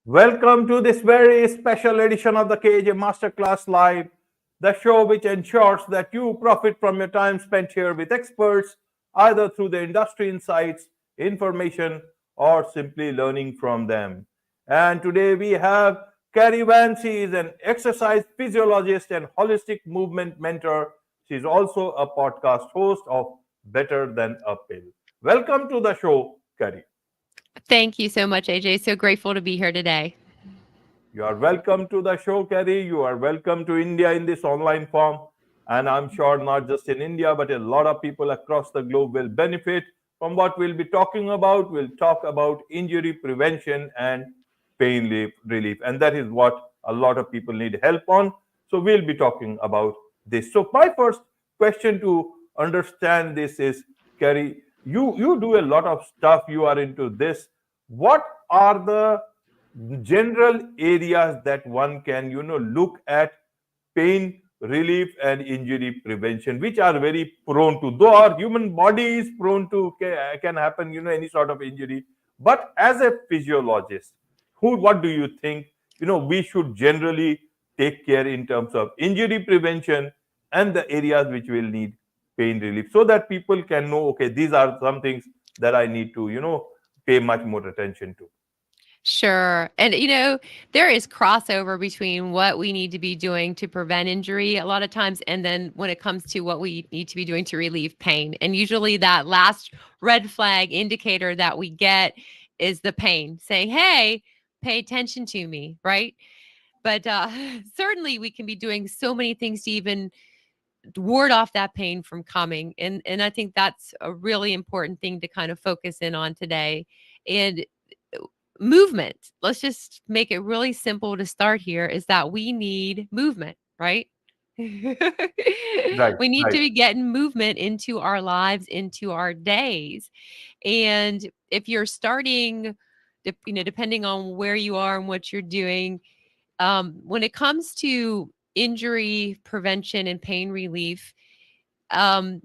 Welcome to this very special edition of the KJ Masterclass Live, the show which ensures that you profit from your time spent here with experts, either through the industry insights, information, or simply learning from them. And today we have Cari Vann. She is an exercise physiologist and holistic movement mentor. She is also a podcast host of Better Than a Pill. Welcome to the show, Cari. Thank you so much, AJ. So grateful to be here today. You are welcome to the show, Kerry. You are welcome to India in this online form. And I'm sure not just in India, but a lot of people across the globe will benefit from what we'll be talking about. We'll talk about injury prevention and pain relief. And that is what a lot of people need help on. So we'll be talking about this. So my first question to understand this is, Kerry, you do a lot of stuff. You are into this. What are the general areas that one can look at pain relief and injury prevention, which are very prone to, though our human body is prone to, can happen any sort of injury, but as a physiologist, what do you think we should generally take care in terms of injury prevention and the areas which will need pain relief, so that people can know, okay, these are some things that I need to pay much more attention to. Sure. And, there is crossover between what we need to be doing to prevent injury a lot of times, and then when it comes to what we need to be doing to relieve pain. And usually that last red flag indicator that we get is the pain saying, hey, pay attention to me, right? But certainly we can be doing so many things to even ward off that pain from coming. And I think that's a really important thing to kind of focus in on today. And movement, let's just make it really simple to start here, is that we need movement, right? We Right, need to right. be getting movement into our lives, into our days. And if you're starting, depending on where you are and what you're doing, when it comes to injury prevention and pain relief, um,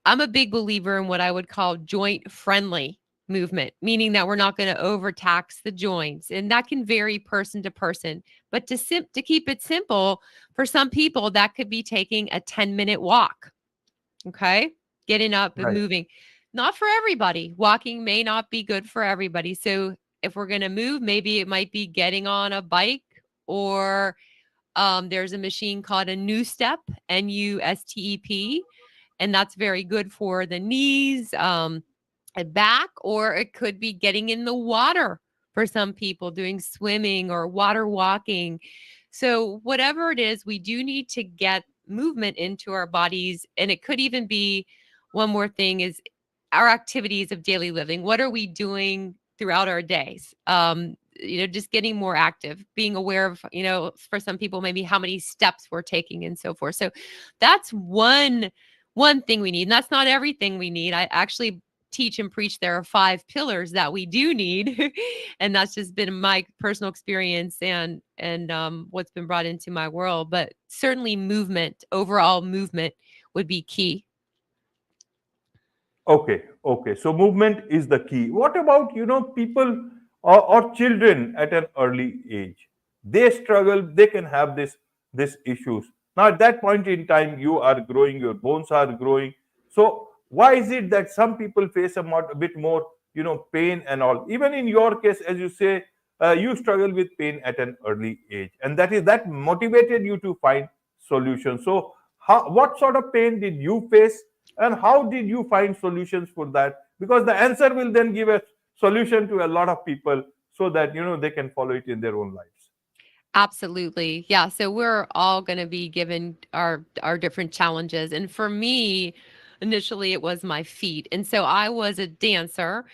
I'm a big believer in what I would call joint friendly movement, meaning that we're not going to overtax the joints. And that can vary person to person. But to keep it simple, for some people, that could be taking a 10-minute walk. Okay. Getting up and Right. moving. Not for everybody. Walking may not be good for everybody. So if we're going to move, maybe it might be getting on a bike, or there's a machine called a New Step, NUSTEP, and that's very good for the knees, and back, or it could be getting in the water for some people, doing swimming or water walking. So whatever it is, we do need to get movement into our bodies. And it could even be, one more thing is our activities of daily living. What are we doing throughout our days? Just getting more active, being aware of, for some people, maybe how many steps we're taking and so forth. So that's one thing we need. And that's not everything we need. I actually teach and preach there are 5 pillars that we do need. And that's just been my personal experience and what's been brought into my world. But certainly movement, overall movement would be key. Okay, okay. So movement is the key. What about, people or children at an early age? They struggle, they can have this issues. Now at that point in time, you are growing, your bones are growing. So why is it that some people face a bit more, pain and all? Even in your case, as you say, you struggle with pain at an early age, and that motivated you to find solutions. So what sort of pain did you face, and how did you find solutions for that? Because the answer will then give a solution to a lot of people, so that they can follow it in their own lives. Absolutely. Yeah. So we're all going to be given our different challenges. And for me, initially it was my feet. And so I was a dancer,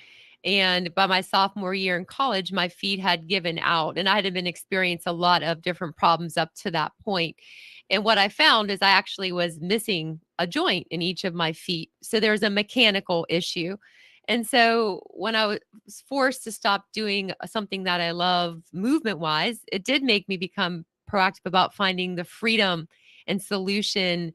and by my sophomore year in college, my feet had given out, and I had been experiencing a lot of different problems up to that point. And what I found is I actually was missing a joint in each of my feet. So there's a mechanical issue. And so when I was forced to stop doing something that I love movement wise, it did make me become proactive about finding the freedom and solution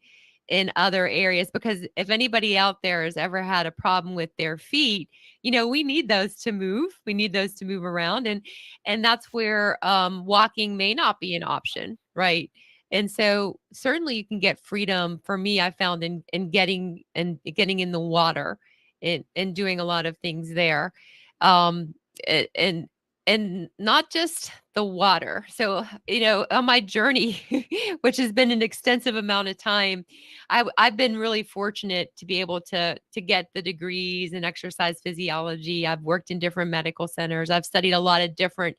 in other areas, because if anybody out there has ever had a problem with their feet, we need those to move. We need those to move around, and that's where walking may not be an option, right? And so certainly you can get freedom. For me, I found in getting in the water and doing a lot of things there. Um, and not just the water. So, on my journey, which has been an extensive amount of time, I've been really fortunate to be able to get the degrees in exercise physiology. I've worked in different medical centers. I've studied a lot of different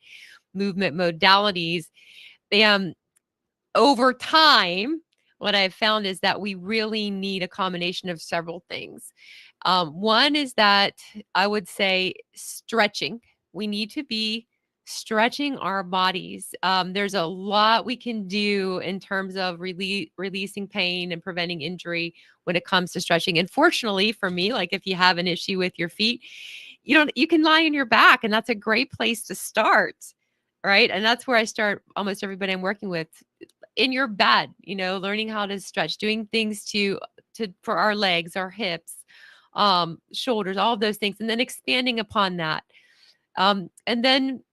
movement modalities. And over time, what I've found is that we really need a combination of several things. One is that I would say stretching. We need to be stretching our bodies. There's a lot we can do in terms of releasing pain and preventing injury when it comes to stretching. And fortunately for me, like if you have an issue with your feet, you can lie on your back, and that's a great place to start. Right. And that's where I start almost everybody I'm working with, in your bed, learning how to stretch, doing things to for our legs, our hips, shoulders, all of those things, and then expanding upon that. And then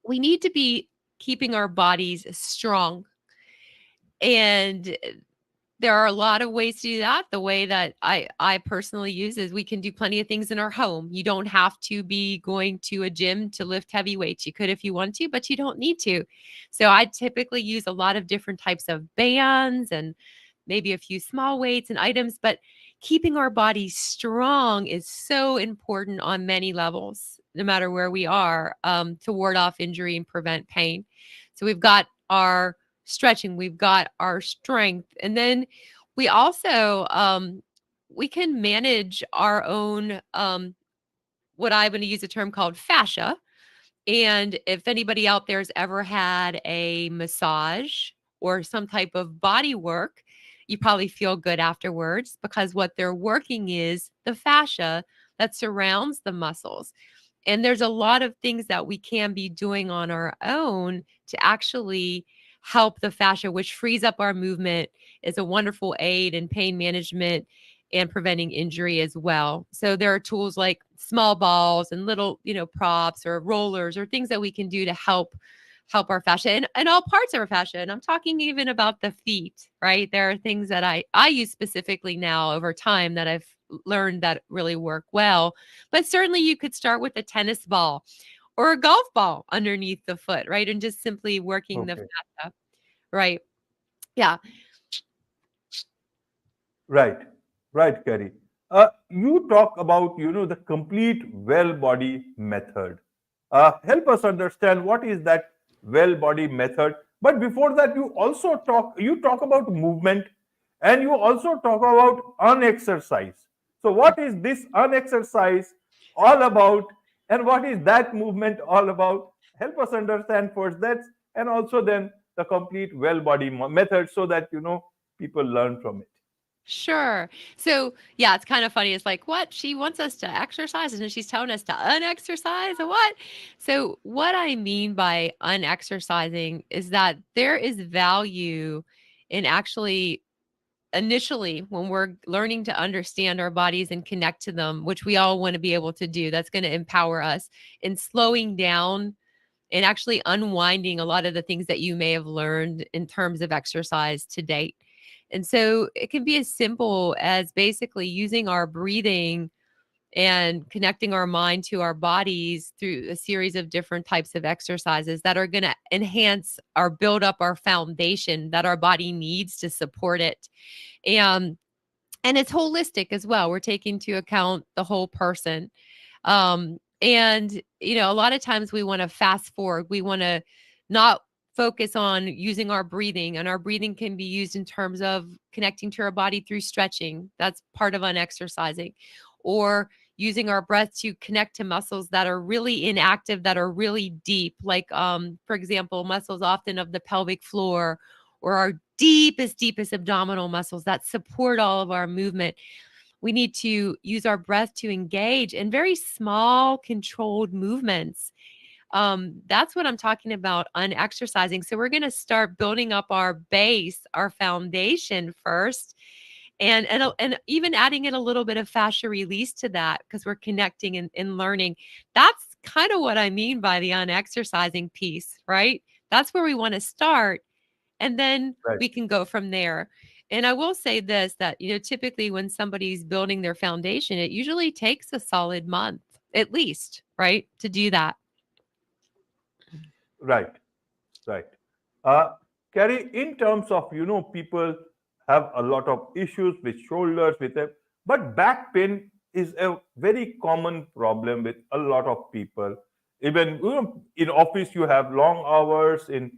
we need to be keeping our bodies strong. And there are a lot of ways to do that. The way that I personally use is we can do plenty of things in our home. You don't have to be going to a gym to lift heavy weights. You could if you want to, but you don't need to. So I typically use a lot of different types of bands and maybe a few small weights and items, but keeping our bodies strong is so important on many levels, no matter where we are, to ward off injury and prevent pain. So we've got our stretching, we've got our strength, and then we also we can manage our own what I'm going to use a term called fascia. And if anybody out there has ever had a massage or some type of body work, you probably feel good afterwards, because what they're working is the fascia that surrounds the muscles. And there's a lot of things that we can be doing on our own to actually help the fascia, which frees up our movement, is a wonderful aid in pain management and preventing injury as well. So there are tools like small balls and little, props or rollers or things that we can do to help our fascia and all parts of our fascia. And I'm talking even about the feet, right? There are things that I use specifically now over time that I've learned that really work well. But certainly you could start with a tennis ball or a golf ball underneath the foot, right? And just simply working the Okay. fascia, right? Yeah. Right, right, Cari. You talk about, the complete well body method. Help us understand what is that well body method. But before that, you talk about movement, and you also talk about unexercise. So what is this unexercise all about, and what is that movement all about? Help us understand first that, and also then the complete well body method, so that people learn from it. Sure. So, yeah, it's kind of funny. It's like, what? She wants us to exercise and then she's telling us to unexercise? What? So, what I mean by unexercising is that there is value in actually initially when we're learning to understand our bodies and connect to them, which we all want to be able to do. That's going to empower us in slowing down and actually unwinding a lot of the things that you may have learned in terms of exercise to date. And so it can be as simple as basically using our breathing and connecting our mind to our bodies through a series of different types of exercises that are going to enhance or build up our foundation that our body needs to support it. And and it's holistic as well. We're taking into account the whole person. And a lot of times we want to fast forward. We want to not focus on using our breathing, and our breathing can be used in terms of connecting to our body through stretching. That's part of unexercising, or using our breath to connect to muscles that are really inactive, that are really deep, like for example, muscles often of the pelvic floor, or our deepest abdominal muscles that support all of our movement. We need to use our breath to engage in very small, controlled movements. That's what I'm talking about unexercising. So we're going to start building up our base, our foundation first. And even adding in a little bit of fascia release to that because we're connecting and learning. That's kind of what I mean by the unexercising piece, right? That's where we want to start, and then Right. we can go from there. And I will say this, that typically when somebody's building their foundation, it usually takes a solid month at least, right, to do that. Right. Right. Uh, Carrie, in terms of, people have a lot of issues with shoulders, with them, but back pain is a very common problem with a lot of people. Even in office, you have long hours. In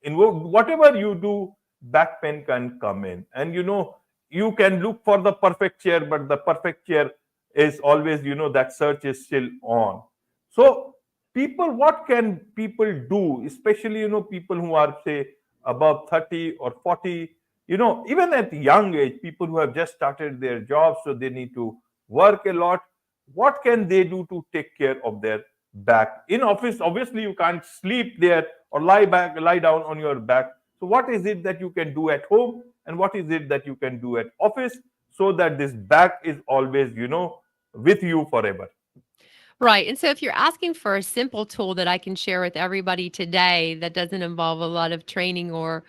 whatever you do, back pain can come in, and you can look for the perfect chair, but the perfect chair is always, that search is still on. So people, what can people do, especially people who are, say, above 30 or 40, even at young age, people who have just started their jobs, so they need to work a lot. What can they do to take care of their back? In office, obviously you can't sleep there or lie down on your back. So what is it that you can do at home, and what is it that you can do at office, so that this back is always, with you forever? Right. And so if you're asking for a simple tool that I can share with everybody today that doesn't involve a lot of training or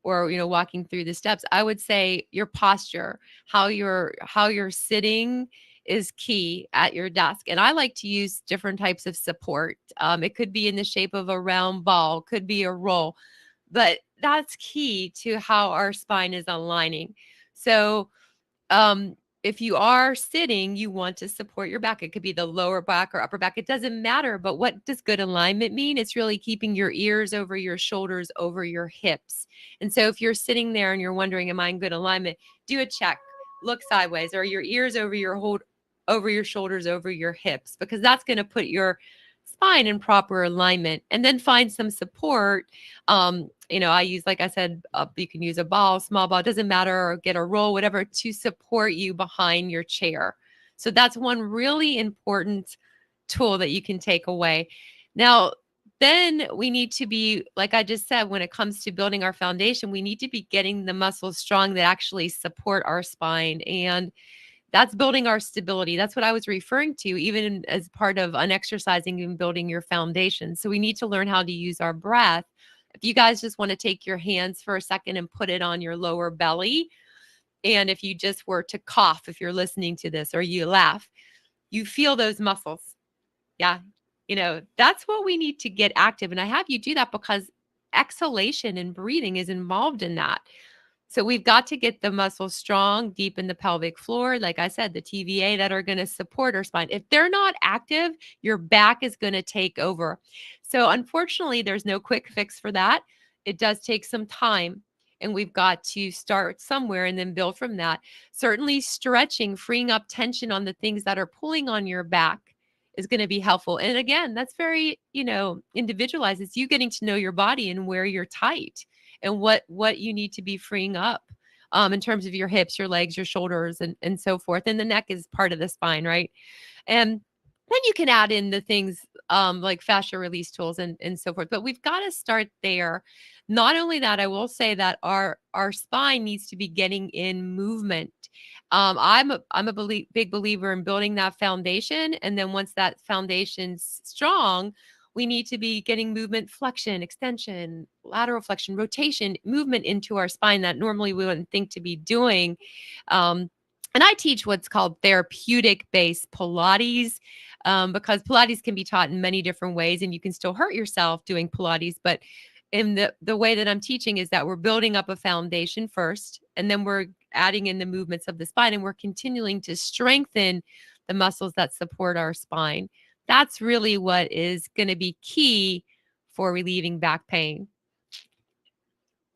walking through the steps, I would say your posture, how you're sitting is key at your desk. And I like to use different types of support. It could be in the shape of a round ball, could be a roll, but that's key to how our spine is aligning. So um, if you are sitting, you want to support your back. It could be the lower back or upper back. It doesn't matter. But what does good alignment mean? It's really keeping your ears over your shoulders, over your hips. And so if you're sitting there and you're wondering, am I in good alignment? Do a check. Look sideways. Are your ears over your shoulders, over your hips? Because that's going to put your spine in proper alignment. And then find some support. I use, like I said, you can use a ball, small ball, doesn't matter, or get a roll, whatever, to support you behind your chair. So that's one really important tool that you can take away. Now, then we need to be, like I just said, when it comes to building our foundation, we need to be getting the muscles strong that actually support our spine. And that's building our stability. That's what I was referring to, even as part of unexercising and building your foundation. So we need to learn how to use our breath. If you guys just want to take your hands for a second and put it on your lower belly, and if you just were to cough, if you're listening to this, or you laugh, you feel those muscles. Yeah. That's what we need to get active. And I have you do that because exhalation and breathing is involved in that. So we've got to get the muscles strong deep in the pelvic floor. Like I said, the TVA that are going to support our spine. If they're not active, your back is going to take over. So unfortunately, there's no quick fix for that. It does take some time. And we've got to start somewhere and then build from that. Certainly, stretching, freeing up tension on the things that are pulling on your back is going to be helpful. And again, that's very, individualized. It's you getting to know your body and where you're tight and what you need to be freeing up in terms of your hips, your legs, your shoulders, and so forth. And the neck is part of the spine, right? And then you can add in the things like fascia release tools and so forth. But we've got to start there. Not only that, I will say that our spine needs to be getting in movement. I'm a big believer in building that foundation, and then once that foundation's strong, we need to be getting movement, flexion, extension, lateral flexion, rotation, movement into our spine that normally we wouldn't think to be doing. Um, and I teach what's called therapeutic based Pilates because Pilates can be taught in many different ways, and you can still hurt yourself doing Pilates. But in the way that I'm teaching is that we're building up a foundation first, and then we're adding in the movements of the spine, and we're continuing to strengthen the muscles that support our spine. That's really what is going to be key for relieving back pain.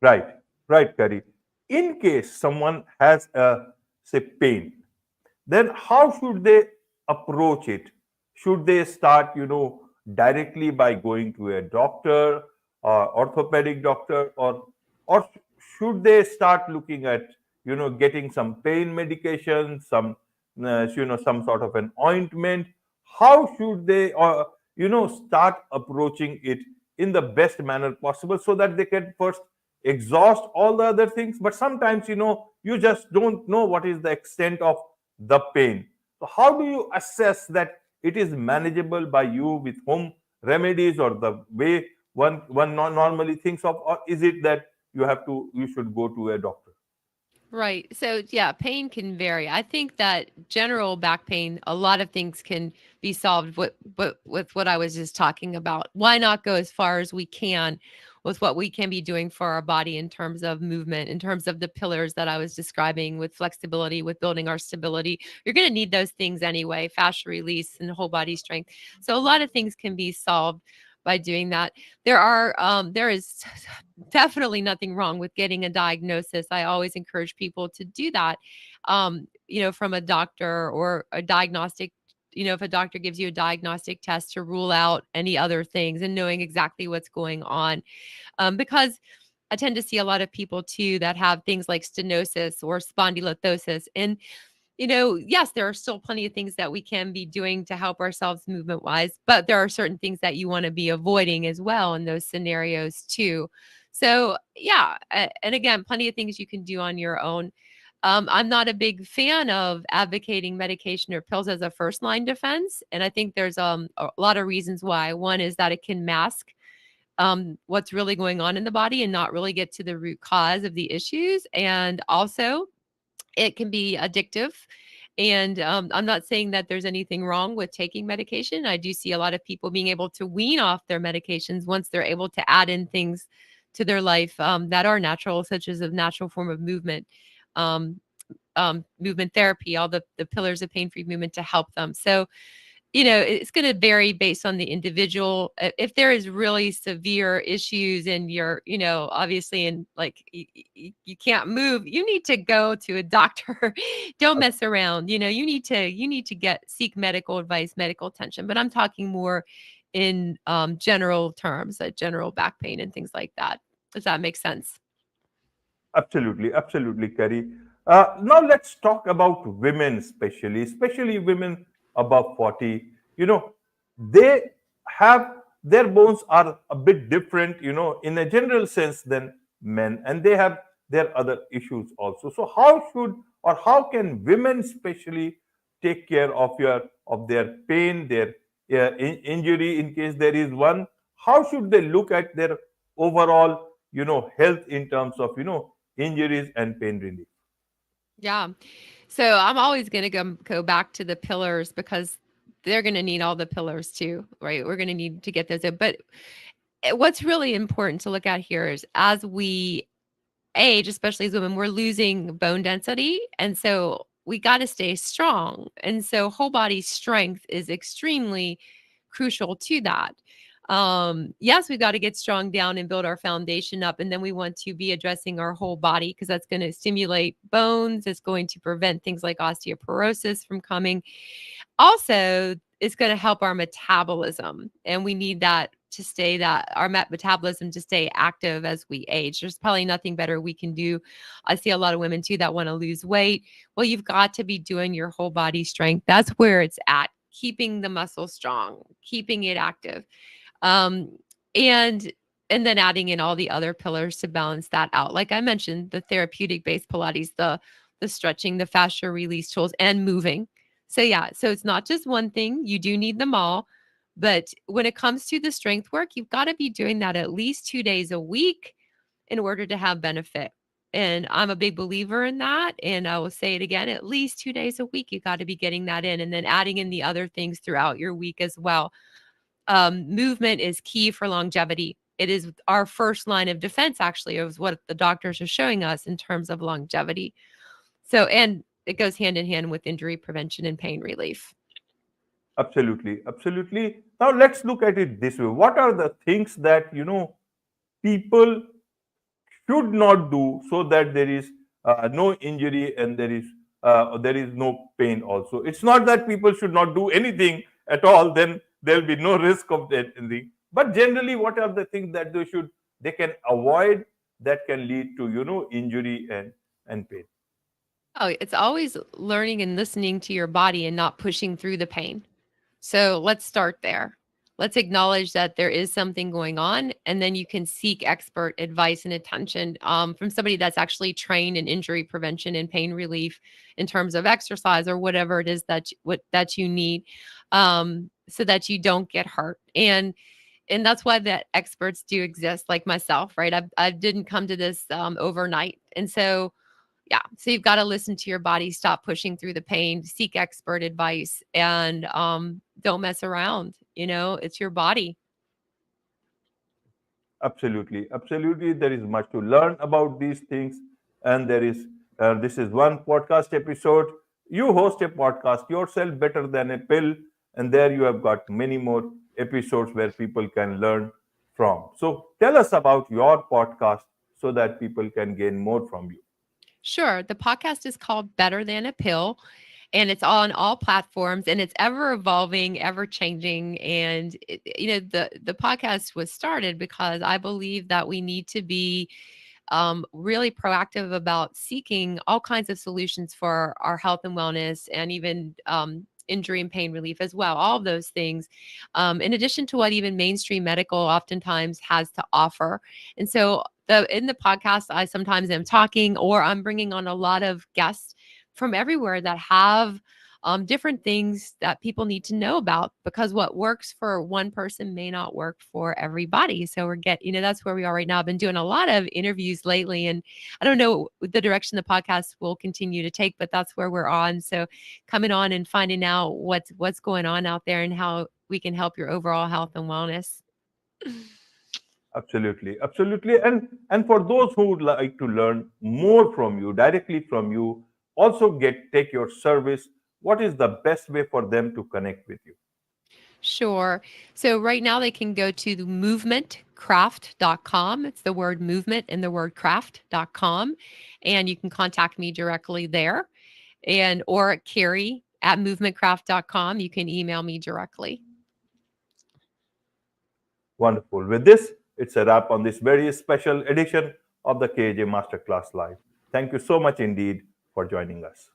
Right, right, Kari. In case someone has a, say, pain, then how should they approach it? Should they start, directly by going to a doctor or orthopedic doctor, or should they start looking at, getting some pain medication, some sort of an ointment? How should they, start approaching it in the best manner possible, so that they can first exhaust all the other things, but sometimes you just don't know what is the extent of the pain. So how do you assess that it is manageable by you with home remedies, or the way one normally thinks of, or is it that you should go to a doctor? Right. So, yeah, pain can vary. I think that general back pain, a lot of things can be solved with what I was just talking about. Why not go as far as we can with what we can be doing for our body in terms of movement, in terms of the pillars that I was describing, with flexibility, with building our stability? You're going to need those things anyway, fascia release and whole body strength. So, a lot of things can be solved by doing that. There is definitely nothing wrong with getting a diagnosis. I always encourage people to do that, from a doctor or a diagnostic. If a doctor gives you a diagnostic test, to rule out any other things and knowing exactly what's going on. Because I tend to see a lot of people too that have things like stenosis or spondylolisthesis. And yes, there are still plenty of things that we can be doing to help ourselves movement wise, but there are certain things that you want to be avoiding as well in those scenarios too. So, yeah. And again, plenty of things you can do on your own. I'm not a big fan of advocating medication or pills as a first line defense. And I think there's a lot of reasons why. One is that it can mask what's really going on in the body and not really get to the root cause of the issues. And also, it can be addictive. And I'm not saying that there's anything wrong with taking medication. I do see a lot of people being able to wean off their medications once they're able to add in things to their life that are natural, such as a natural form of movement. Um, Movement therapy, all the pillars of pain free movement to help them. So, it's going to vary based on the individual. If there is really severe issues and you're, obviously, and like you can't move, you need to go to a doctor. Don't mess around. You need to seek medical advice, medical attention. But I'm talking more in general terms, general back pain and things like that. Does that make sense? Absolutely, absolutely, Kerry. Now let's talk about women, especially women above 40. They have their bones are a bit different, in a general sense than men, and they have their other issues also. So how can women especially take care of their pain, their injury in case there is one? How should they look at their overall, health in terms of, injuries and pain relief? Yeah. So I'm always going to go back to the pillars because they're going to need all the pillars too, right? We're going to need to get those in. But what's really important to look at here is as we age, especially as women, we're losing bone density. And so we got to stay strong. And so whole body strength is extremely crucial to that. Yes, we've got to get strong down and build our foundation up. And then we want to be addressing our whole body because that's going to stimulate bones. It's going to prevent things like osteoporosis from coming. Also, it's going to help our metabolism. And we need that to stay that our metabolism to stay active as we age. There's probably nothing better we can do. I see a lot of women too that want to lose weight. Well, you've got to be doing your whole body strength. That's where it's at. Keeping the muscle strong, keeping it active. Um, and and then adding in all the other pillars to balance that out. Like I mentioned, the therapeutic based Pilates, the stretching, the fascia release tools, and moving. So yeah, so it's not just one thing. You do need them all. But when it comes to the strength work, you've got to be doing that at least 2 days a week in order to have benefit. And I'm a big believer in that. And I will say it again, at least 2 days a week, you got to be getting that in and then adding in the other things throughout your week as well. Movement is key for longevity. It is our first line of defense, actually, of what the doctors are showing us in terms of longevity. So, and it goes hand in hand with injury prevention and pain relief. Absolutely, absolutely. Now let's look at it this way. What are the things that people should not do so that there is no injury and there is no pain also? It's not that people should not do anything at all, then there'll be no risk of anything. But generally, what are the things that they can avoid that can lead to injury and pain? Oh, it's always learning and listening to your body and not pushing through the pain. So let's start there. let's acknowledge that there is something going on, and then you can seek expert advice and attention from somebody that's actually trained in injury prevention and pain relief in terms of exercise or whatever it is that you need, so that you don't get hurt. And that's why the experts do exist, like myself, right? I didn't come to this overnight, and so yeah, so you've got to listen to your body, stop pushing through the pain, seek expert advice, and don't mess around. It's your body. Absolutely, absolutely. There is much to learn about these things, and there is this is one podcast episode. You host a podcast yourself, better than a pill, and there you have got many more episodes where people can learn from. So tell us about your podcast so that people can gain more from you. Sure. The podcast is called Better Than a Pill, and it's on all platforms, and it's ever evolving, ever changing. And the podcast was started because I believe that we need to be really proactive about seeking all kinds of solutions for our health and wellness, and even injury and pain relief as well. All of those things, in addition to what even mainstream medical oftentimes has to offer. And so, in the podcast, I sometimes am talking, or I'm bringing on a lot of guests from everywhere that have different things that people need to know about, because what works for one person may not work for everybody. So that's where we are right now. I've been doing a lot of interviews lately, and I don't know the direction the podcast will continue to take, but that's where we're on. So coming on and finding out what's going on out there and how we can help your overall health and wellness. Absolutely, absolutely. And for those who would like to learn more from you, directly from you, also take your service, what is the best way for them to connect with you? Sure. So right now they can go to the movementcraft.com. It's the word movement and the word craft.com. And you can contact me directly there. And or at Cari at movementcraft.com. You can email me directly. Wonderful. With this, it's a wrap on this very special edition of the KJ Masterclass Live. Thank you so much indeed for joining us.